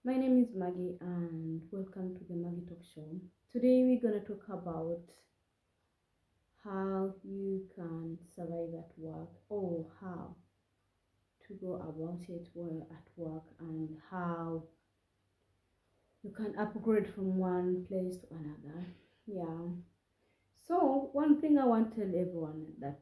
My name is Maggie and welcome to the Maggie Talk Show. Today we're going to talk about how you can survive at work or how to go about it while at work and how you can upgrade from one place to another. Yeah. So one thing I want to tell everyone is that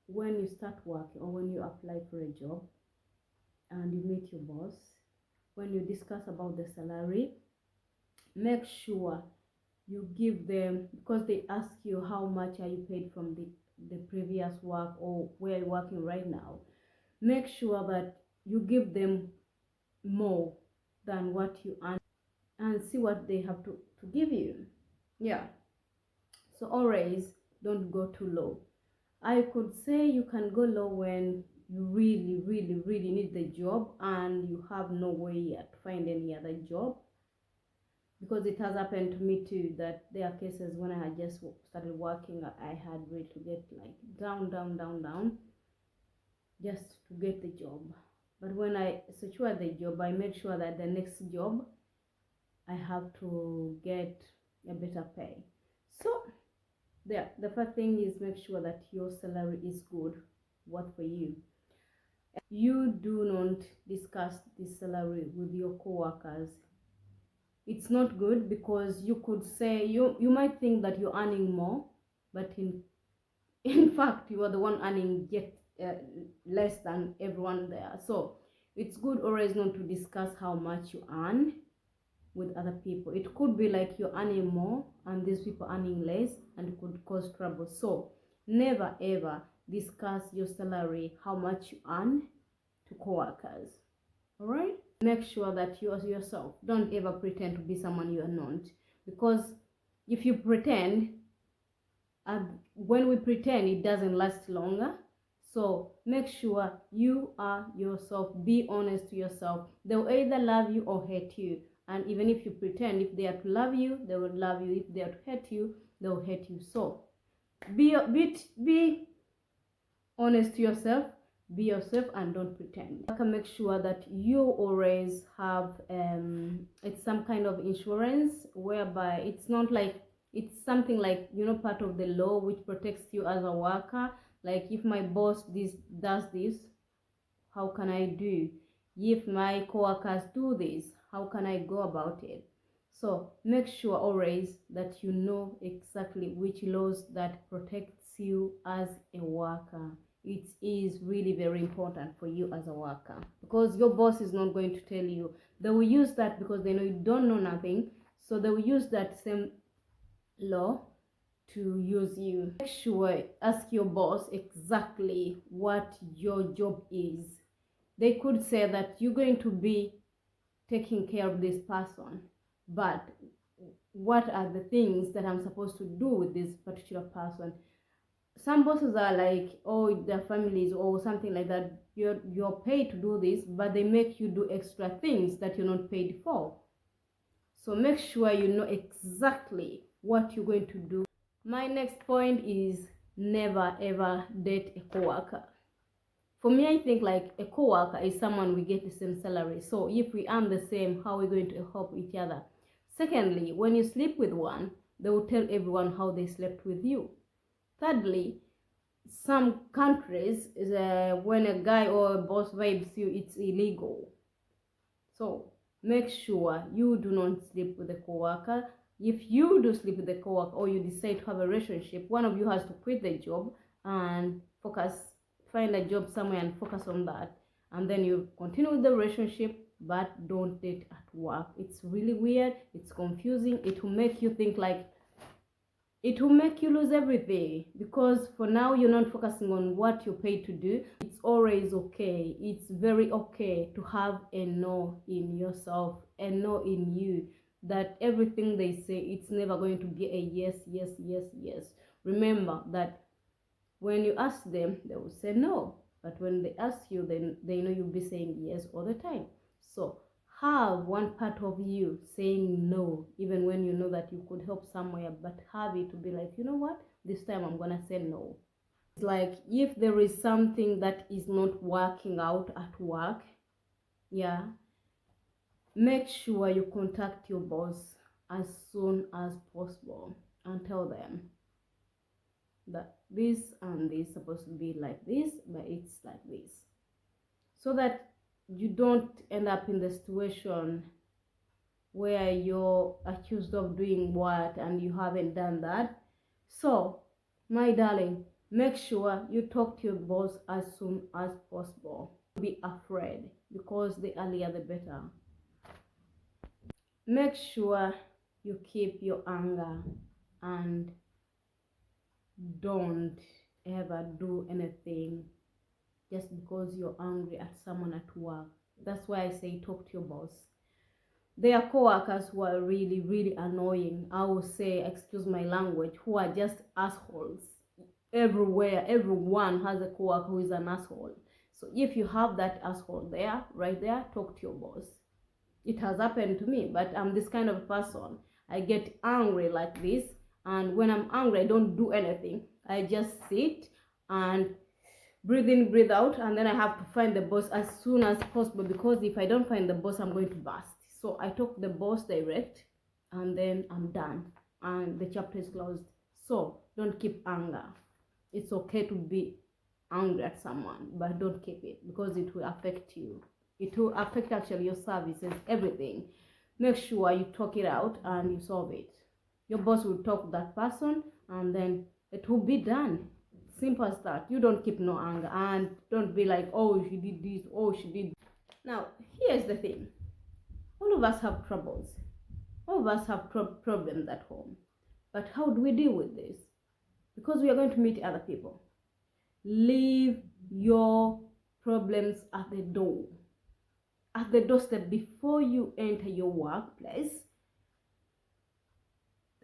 when you start working or when you apply for a job and you meet your boss, when you discuss about the salary, make sure you give them, because they ask you how much are you paid from the previous work or where you're working right now. Make sure that you give them more than what you earn and see what they have to give you. Yeah. So always don't go too low. I could say you can go low when you really need the job and you have no way to find any other job, because it has happened to me too, that there are cases when I had just started working, I had really to get like down just to get the job. But when I secured the job, I made sure that the next job I have to get a better pay. So the first thing is make sure that your salary is good, what for you. You do not discuss this salary with your co-workers. It's not good, because you could say you might think that you're earning more, but in fact you are the one earning yet less than everyone there. So it's good always not to discuss how much you earn with other people. It could be like you're earning more and these people earning less, and it could cause trouble. So never ever discuss your salary, how much you earn, to coworkers. All right, make sure that you are yourself. Don't ever pretend to be someone you are not, because if you pretend, when we pretend, it doesn't last longer. So make sure you are yourself. Be honest to yourself. They'll either love you or hate you. And even if you pretend, if they are to love you, they will love you. If they are to hate you, they'll hate you. So be honest to yourself. Be yourself and don't pretend. You can make sure that you always have it's some kind of insurance, whereby it's not like, it's something like, part of the law which protects you as a worker. Like, if my boss does this, how can I do? If my coworkers do this, how can I go about it? So make sure always that you know exactly which laws that protects you as a worker. It is really very important for you as a worker, because your boss is not going to tell you. They will use that because they know you don't know nothing. So they will use that same law to use you. Make sure, ask your boss exactly what your job is. They could say that you're going to be taking care of this person, but what are the things that I'm supposed to do with this particular person? Some bosses are like, oh, their families or something like that, you're paid to do this, but they make you do extra things that you're not paid for. So make sure you know exactly what you're going to do. My next point is never ever date a coworker. For me, I think like a co-worker is someone we get the same salary. So if we earn the same, how are we going to help each other? Secondly, when you sleep with one, they will tell everyone how they slept with you. Thirdly, some countries, when a guy or a boss vibes you, it's illegal. So make sure you do not sleep with a co-worker. If you do sleep with a co-worker or you decide to have a relationship, one of you has to quit the job and find a job somewhere and focus on that. And then you continue with the relationship, but don't date at work. It's really weird. It's confusing. It will make you think like, it will make you lose everything, because for now you're not focusing on what you're paid to do. It's always okay, it's very okay to have a no in yourself, a no in you, that everything they say, it's never going to be a yes, yes, yes, yes. Remember that when you ask them, they will say no, but when they ask you, then they know you'll be saying yes all the time. So have one part of you saying no, even when you know that you could help somewhere, but have it to be like, you know what, this time I'm gonna say no. It's like, if there is something that is not working out at work, yeah, make sure you contact your boss as soon as possible and tell them that this and this is supposed to be like this, but it's like this, so that you don't end up in the situation where you're accused of doing what and you haven't done that. So, my darling, make sure you talk to your boss as soon as possible. Be afraid, because the earlier the better. Make sure you keep your anger and don't ever do anything just because you're angry at someone at work. That's why I say talk to your boss. There are co-workers who are really, really annoying. I will say, excuse my language, who are just assholes. Everywhere, everyone has a co-worker who is an asshole. So if you have that asshole there, right there, talk to your boss. It has happened to me, but I'm this kind of person. I get angry like this, and when I'm angry, I don't do anything. I just sit and breathe in, breathe out, and then I have to find the boss as soon as possible, because if I don't find the boss, I'm going to burst. So I talk to the boss direct, and then I'm done, and the chapter is closed. So don't keep anger. It's okay to be angry at someone, but don't keep it, because it will affect you. It will affect actually your services, everything. Make sure you talk it out and you solve it. Your boss will talk to that person, and then it will be done. Simple as that. You don't keep no anger, and don't be like, oh, she did this, oh, she did. Now, here's the thing. All of us have troubles. All of us have problems at home. But how do we deal with this? Because we are going to meet other people. Leave your problems at the door. At the doorstep before you enter your workplace.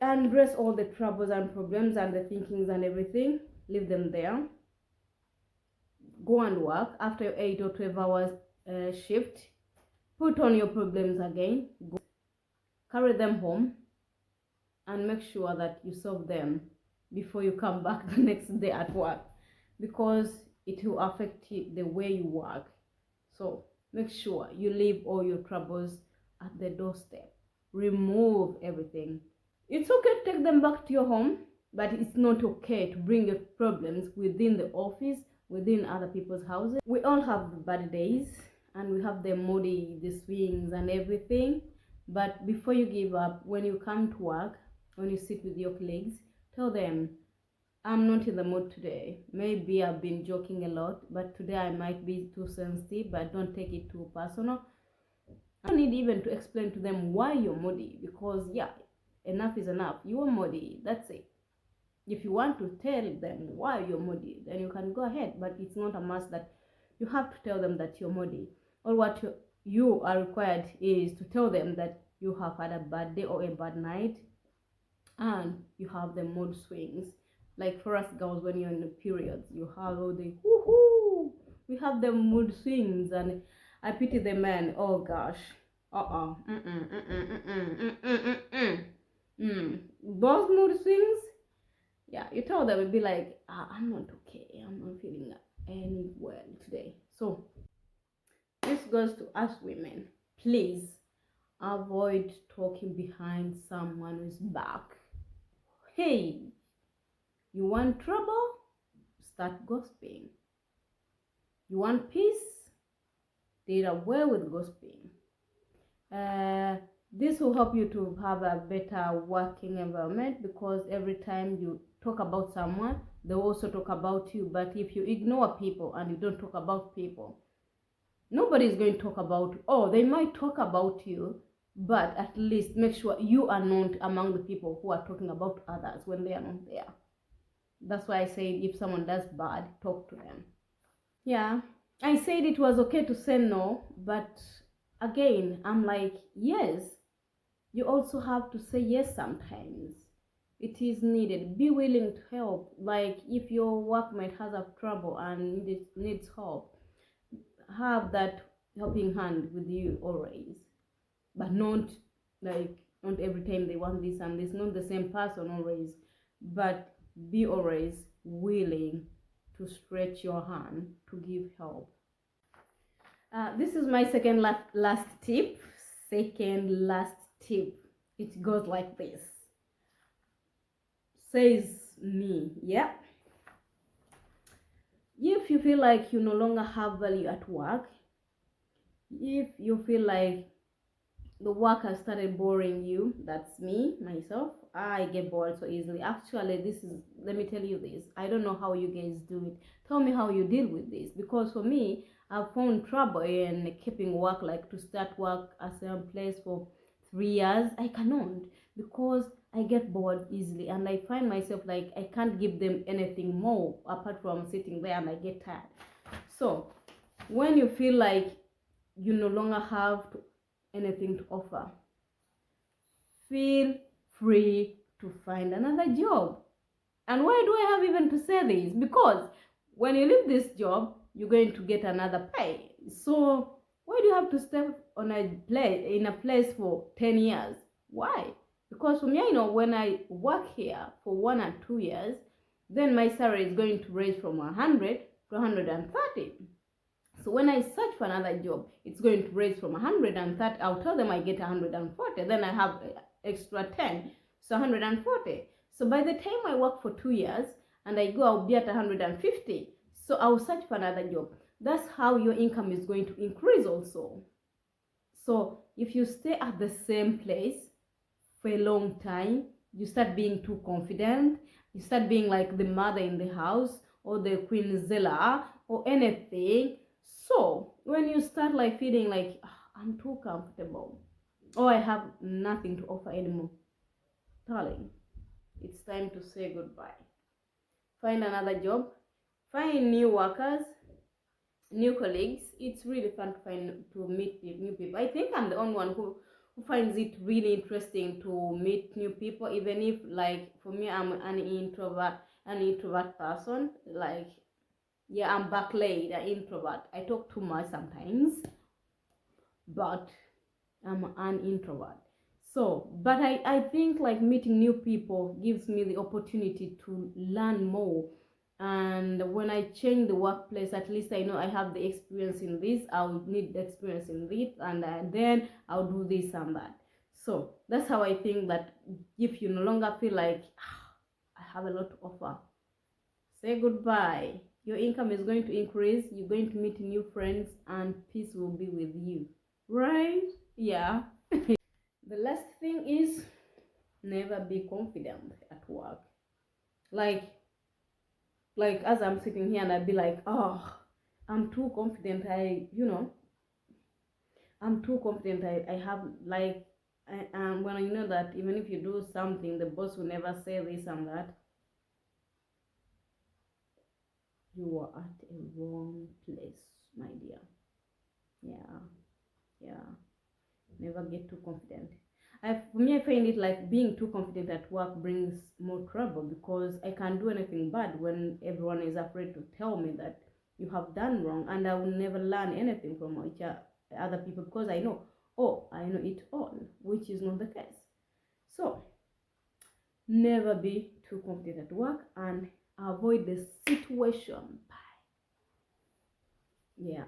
Address all the troubles and problems and the thinkings and everything. Leave them there. Go and work after your 8 or 12 hours shift. Put on your problems again. Go. Carry them home and make sure that you solve them before you come back the next day at work, because it will affect the way you work. So make sure you leave all your troubles at the doorstep. Remove everything. It's okay to take them back to your home, but it's not okay to bring your problems within the office, within other people's houses. We all have bad days, and we have the moody, the swings and everything. But before you give up, when you come to work, when you sit with your colleagues, tell them, I'm not in the mood today. Maybe I've been joking a lot, but today I might be too sensitive, but don't take it too personal. I don't need even to explain to them why you're moody, because yeah, enough is enough. You're moody, that's it. If you want to tell them why you're moody, then you can go ahead, but it's not a must that you have to tell them that you're moody. All what you are required is to tell them that you have had a bad day or a bad night, and you have the mood swings. Like for us girls, when you're in the periods, you have all the woohoo. We have the mood swings, and I pity the men. Oh gosh, those mood swings. Yeah, you tell them, it'd be like, I'm not okay. I'm not feeling any well today. So this goes to us women. Please avoid talking behind someone's back. Hey, you want trouble? Start gossiping. You want peace? Deal away with gossiping. This will help you to have a better working environment, because every time you talk about someone, they also talk about you. But if you ignore people and you don't talk about people, nobody is going to talk about, oh, they might talk about you, but at least make sure you are not among the people who are talking about others when they are not there. That's why I said if someone does bad, talk to them. Yeah, I said it was okay to say no, but again, I'm like, yes, you also have to say yes sometimes. It is needed. Be willing to help. Like if your workmate has a trouble and needs help, have that helping hand with you always. But not like, not every time they want this and this, not the same person always, but be always willing to stretch your hand to give help. This is my second last tip. second last tip. It goes like this. Says me, yeah. If you feel like you no longer have value at work, if you feel like the work has started boring you, that's me, myself. I get bored so easily. Actually, let me tell you this. I don't know how you guys do it. Tell me how you deal with this. Because for me, I've found trouble in keeping work, like to start work at a place for 3 years. I cannot, because I get bored easily and I find myself like I can't give them anything more apart from sitting there and I get tired. So, when you feel like you no longer have anything to offer, feel free to find another job. And why do I have even to say this? Because when you leave this job, you're going to get another pay. So why do you have to stay on in a place for 10 years? Why? Because for me, I know when I work here for 1 or 2 years, then my salary is going to raise from 100 to 130. So when I search for another job, it's going to raise from 130. I'll tell them I get 140. Then I have extra 10, so 140. So by the time I work for 2 years and I go, I'll be at 150. So I'll search for another job. That's how your income is going to increase also. So if you stay at the same place for a long time, you start being too confident. You start being like the mother in the house or the Queen Zilla or anything. So when you start like feeling like I'm too comfortable or I have nothing to offer anymore, darling, it's time to say goodbye. Find another job, find new workers, new colleagues. It's really fun to meet new people. I think I'm the only one who finds it really interesting to meet new people, even if, like, for me, I'm an introvert person. Like, yeah, I'm backlayed, an introvert. I talk too much sometimes, but I'm an introvert. So, but I think like meeting new people gives me the opportunity to learn more. And when I change the workplace, at least I know I have the experience in this. I'll need the experience in this, and then I'll do this and that. So that's how I think that if you no longer feel like I have a lot to offer, say goodbye. Your income is going to increase. You're going to meet new friends, and peace will be with you. Right? Yeah. The last thing is never be confident at work. Like as I'm sitting here and I'd be like, oh, I'm too confident. I'm too confident. I have like, when I know that even if you do something, the boss will never say this and that. You are at a wrong place, my dear. Yeah, yeah. Never get too confident. For me, I find it like being too confident at work brings more trouble, because I can't do anything bad when everyone is afraid to tell me that you have done wrong, and I will never learn anything from other people, because I know, oh, I know it all, which is not the case. So never be too confident at work and avoid the situation. Yeah.